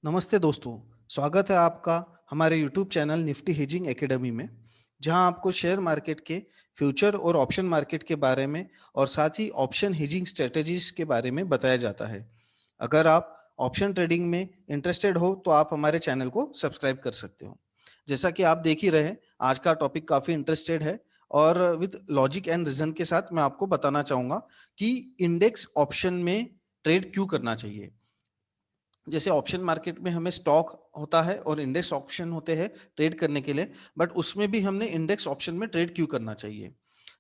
नमस्ते दोस्तों, स्वागत है आपका हमारे YouTube channel Nifty hedging academy में, जहां आपको शेयर मार्केट के फ्यूचर और ऑप्शन मार्केट के बारे में और साथ ही ऑप्शन हेजिंग स्ट्रेटजीज के बारे में बताया जाता है। अगर आप ऑप्शन ट्रेडिंग में इंटरेस्टेड हो तो आप हमारे चैनल को सब्सक्राइब कर सकते हो। जैसा कि आप देख ही रहे हैं, आज का टॉपिक काफ़ी इंटरेस्टेड है और विद लॉजिक एंड रीजन के साथ मैं आपको बताना चाहूँगा कि इंडेक्स ऑप्शन में ट्रेड क्यों करना चाहिए। जैसे ऑप्शन मार्केट में हमें स्टॉक होता है और इंडेक्स ऑप्शन होते हैं ट्रेड करने के लिए, बट उसमें भी हमने इंडेक्स ऑप्शन में ट्रेड क्यों करना चाहिए।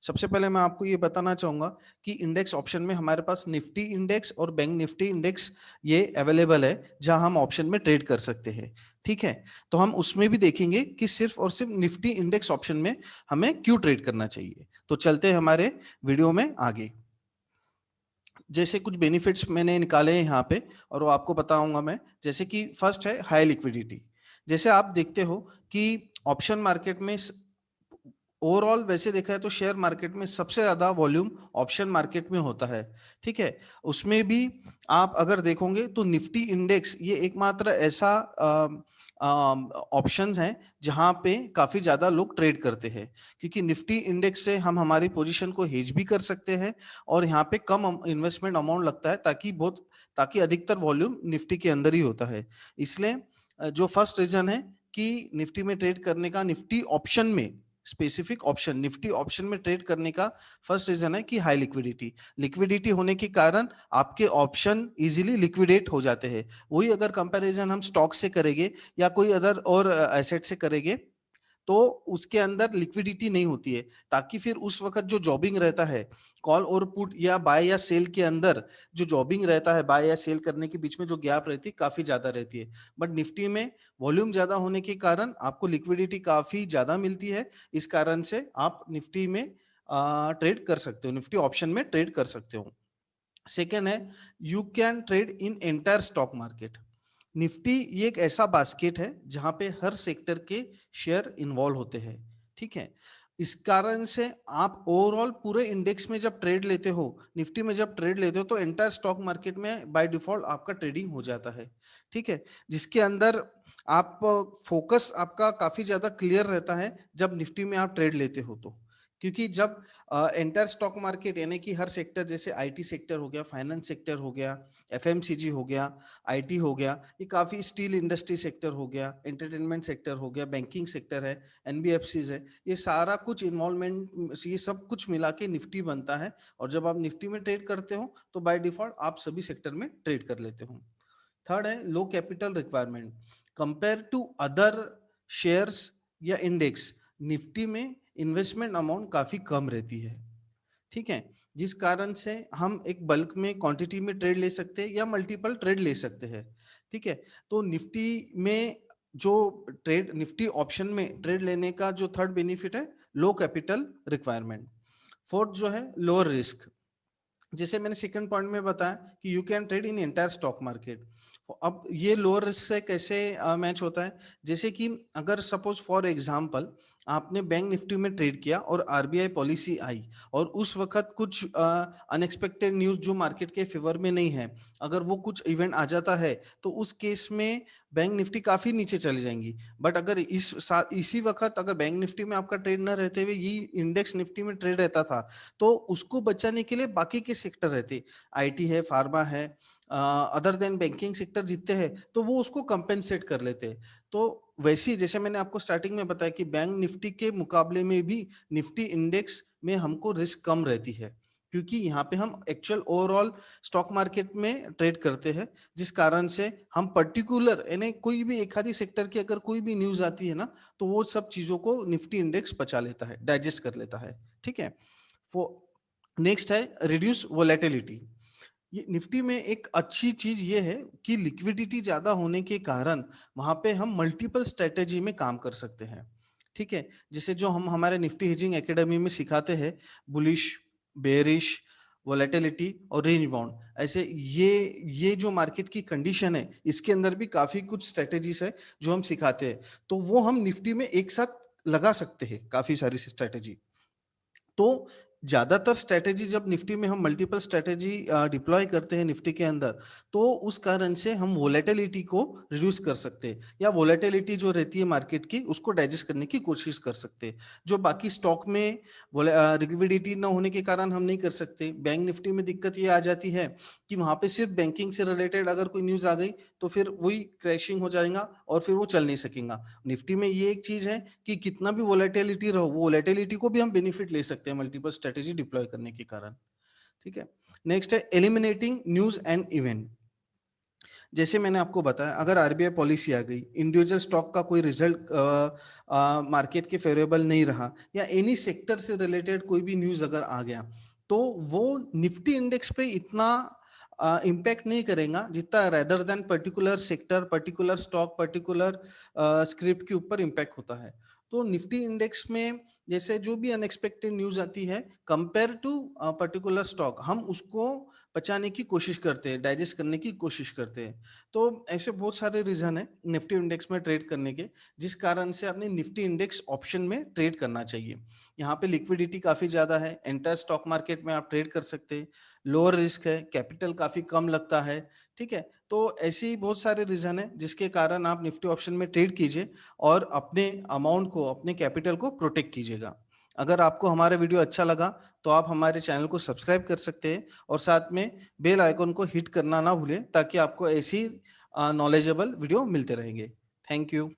सबसे पहले मैं आपको ये बताना चाहूंगा कि इंडेक्स ऑप्शन में हमारे पास निफ्टी इंडेक्स और बैंक निफ्टी इंडेक्स ये अवेलेबल है, जहां हम ऑप्शन में ट्रेड कर सकते हैं। ठीक है, तो हम उसमें भी देखेंगे कि सिर्फ और सिर्फ निफ्टी इंडेक्स ऑप्शन में हमें क्यों ट्रेड करना चाहिए। तो चलते हैं हमारे वीडियो में आगे। जैसे कुछ बेनिफिट्स मैंने निकाले हैं यहाँ पे और वो आपको बताऊंगा मैं। जैसे कि फर्स्ट है हाई लिक्विडिटी। जैसे आप देखते हो कि ऑप्शन मार्केट में ओवरऑल वैसे देखा है तो शेयर मार्केट में सबसे ज्यादा वॉल्यूम ऑप्शन मार्केट में होता है। ठीक है, उसमें भी आप अगर देखोगे तो निफ्टी इंडेक्स ये एकमात्र ऐसा ऑप्शंस हैं जहां पे काफी ज्यादा लोग ट्रेड करते हैं, क्योंकि निफ्टी इंडेक्स से हम हमारी पोजीशन को हेज भी कर सकते हैं और यहाँ पे कम इन्वेस्टमेंट अमाउंट लगता है, ताकि अधिकतर वॉल्यूम निफ्टी के अंदर ही होता है। इसलिए जो फर्स्ट रीजन है कि निफ्टी में ट्रेड करने का, निफ्टी ऑप्शन में स्पेसिफिक ऑप्शन निफ्टी ऑप्शन में ट्रेड करने का फर्स्ट रीजन है कि हाई लिक्विडिटी। लिक्विडिटी होने के कारण आपके ऑप्शन इजीली लिक्विडेट हो जाते हैं। वही अगर कंपैरिजन हम स्टॉक से करेंगे या कोई अदर और एसेट से करेंगे तो उसके अंदर लिक्विडिटी नहीं होती है, ताकि फिर उस वक्त जो जॉबिंग रहता है कॉल और पुट या बाय या सेल के अंदर, जो जॉबिंग रहता है बाय या सेल करने के बीच में जो गैप रहती है काफी ज्यादा रहती है। बट निफ्टी में वॉल्यूम ज्यादा होने के कारण आपको लिक्विडिटी काफी ज्यादा मिलती है। इस कारण से आप निफ्टी में ट्रेड कर सकते हो, निफ्टी ऑप्शन में ट्रेड कर सकते हो। सेकेंड है you can trade in entire stock market. Nifty ये एक ऐसा बास्केट है जहां पे हर सेक्टर के शेयर इन्वॉल्व होते हैं। ठीक है, इस कारण से आप ओवरऑल पूरे इंडेक्स में जब ट्रेड लेते हो, निफ्टी में जब ट्रेड लेते हो तो एंटायर स्टॉक मार्केट में बाय डिफॉल्ट आपका ट्रेडिंग हो जाता है। ठीक है, जिसके अंदर आप फोकस आपका काफी ज्यादा क्लियर रहता है जब निफ्टी में आप ट्रेड लेते हो तो। क्योंकि जब एंटायर स्टॉक मार्केट यानी कि हर सेक्टर, जैसे आईटी सेक्टर हो गया, फाइनेंस सेक्टर हो गया, एफएमसीजी हो गया, आईटी हो गया, ये काफी स्टील इंडस्ट्री सेक्टर हो गया, एंटरटेनमेंट सेक्टर हो गया, बैंकिंग सेक्टर है, एनबीएफसीज है, ये सारा कुछ इन्वॉल्वमेंट, ये सब कुछ मिला के निफ्टी बनता है। और जब आप निफ्टी में ट्रेड करते हो तो बाय डिफॉल्ट आप सभी सेक्टर में ट्रेड कर लेते हो। थर्ड है low capital requirement. Compare to other shares या इंडेक्स, निफ्टी में इन्वेस्टमेंट अमाउंट काफी कम रहती है। ठीक है, जिस कारण से हम एक बल्क में क्वांटिटी में ट्रेड ले सकते हैं या मल्टीपल ट्रेड ले सकते हैं। ठीक है, तो निफ्टी में जो ट्रेड, निफ्टी ऑप्शन में ट्रेड लेने का जो थर्ड बेनिफिट है, लो कैपिटल रिक्वायरमेंट। फोर्थ जो है लोअर रिस्क। जैसे मैंने सेकंड पॉइंट में बताया कि you can trade in entire stock market. अब ये लोअर रिस्क से कैसे मैच होता है। जैसे कि अगर सपोज फॉर एग्जांपल आपने बैंक निफ्टी में ट्रेड किया और आरबीआई पॉलिसी आई और उस वक्त कुछ अनएक्सपेक्टेड न्यूज जो मार्केट के फेवर में नहीं है, अगर वो कुछ इवेंट आ जाता है तो उस केस में बैंक निफ्टी काफी नीचे चली जाएंगी। बट अगर इसी वक्त अगर बैंक निफ्टी में आपका ट्रेड न रहते हुए ये इंडेक्स निफ्टी में ट्रेड रहता था, तो उसको बचाने के लिए बाकी के सेक्टर रहते, आईटी है, फार्मा है, अदर देन बैंकिंग सेक्टर जीतते हैं, तो वो उसको कंपेंसेट कर लेते हैं। तो वैसे ही जैसे मैंने आपको स्टार्टिंग में बताया कि बैंक निफ्टी के मुकाबले में भी निफ्टी इंडेक्स में हमको रिस्क कम रहती है, क्योंकि यहाँ पे हम एक्चुअल ओवरऑल स्टॉक मार्केट में ट्रेड करते हैं। जिस कारण से हम पर्टिकुलर यानी कोई भी एक आधी सेक्टर की अगर कोई भी न्यूज आती है ना, तो वो सब चीजों को निफ्टी इंडेक्स बचा लेता है, डाइजेस्ट कर लेता है। ठीक है, नेक्स्ट है रिड्यूस वोलेटिलिटी। ये निफ्टी में एक अच्छी चीज ये है कि लिक्विडिटी ज्यादा होने के कारण वहां पे हम मल्टीपल स्ट्रेटेजी में काम कर सकते हैं। ठीक है, जैसे जो हम हमारे निफ्टी हेजिंग एकेडमी में सिखाते हैं, बुलिश, बेरिश, वोलेटिलिटी और रेंज बाउंड, ऐसे ये जो मार्केट की कंडीशन है इसके अंदर भी काफी कुछ स्ट्रेटेजीज है जो हम सिखाते हैं। तो वो हम निफ्टी में एक साथ लगा सकते हैं, काफी सारी स्ट्रेटेजी। तो ज्यादातर स्ट्रेटेजी जब निफ्टी में हम मल्टीपल स्ट्रेटेजी डिप्लॉय करते हैं निफ्टी के अंदर, तो उस कारण से हम वोलेटिलिटी को रिड्यूस कर सकते हैं, या वोलेटिलिटी जो रहती है मार्केट की उसको डाइजेस्ट करने की कोशिश कर सकते हैं, जो बाकी स्टॉक में लिक्विडिटी न होने के कारण हम नहीं कर सकते। बैंक निफ्टी में दिक्कत ये आ जाती है कि वहां पे सिर्फ बैंकिंग से रिलेटेड अगर कोई न्यूज आ गई तो फिर वही क्रैशिंग हो जाएगा और फिर वो चल नहीं सकेगा। निफ्टी में ये एक चीज है कि कितना भी वोलेटिलिटी रहो, वो वोलेटिलिटी को भी हम बेनिफिट ले सकते हैं मल्टीपल स्ट्रेटेजी डिप्लॉय करने के कारण। ठीक है। नेक्स्ट है एलिमिनेटिंग न्यूज एंड इवेंट। जैसे मैंने आपको बताया, अगर आरबीआई पॉलिसी आ गई, इंडिविजुअल स्टॉक का कोई रिजल्ट मार्केट के फेवरेबल नहीं रहा, या एनी सेक्टर से रिलेटेड कोई भी न्यूज अगर आ गया, तो वो निफ्टी इंडेक्स पे इतना इम्पैक्ट नहीं करेगा जितना rather than particular sector, particular stock, particular script के ऊपर इम्पैक्ट होता है। तो निफ्टी इंडेक्स में जैसे जो भी अनएक्सपेक्टेड न्यूज आती है कंपेयर टू पर्टिकुलर स्टॉक, हम उसको बचाने की कोशिश करते हैं, डाइजेस्ट करने की कोशिश करते हैं। तो ऐसे बहुत सारे रीजन है निफ्टी इंडेक्स में ट्रेड करने के, जिस कारण से अपने निफ्टी इंडेक्स ऑप्शन में ट्रेड करना चाहिए। यहाँ पे लिक्विडिटी काफी ज्यादा है, एंटायर स्टॉक मार्केट में आप ट्रेड कर सकते हैं, लोअर रिस्क है, कैपिटल काफी कम लगता है। ठीक है। तो ऐसे ही बहुत सारे रीजन है जिसके कारण आप निफ्टी ऑप्शन में ट्रेड कीजिए और अपने अमाउंट को, अपने कैपिटल को प्रोटेक्ट कीजिएगा। अगर आपको हमारा वीडियो अच्छा लगा तो आप हमारे चैनल को सब्सक्राइब कर सकते हैं और साथ में बेल आइकन को हिट करना ना भूलें, ताकि आपको ऐसी नॉलेजेबल वीडियो मिलते रहेंगे। Thank you.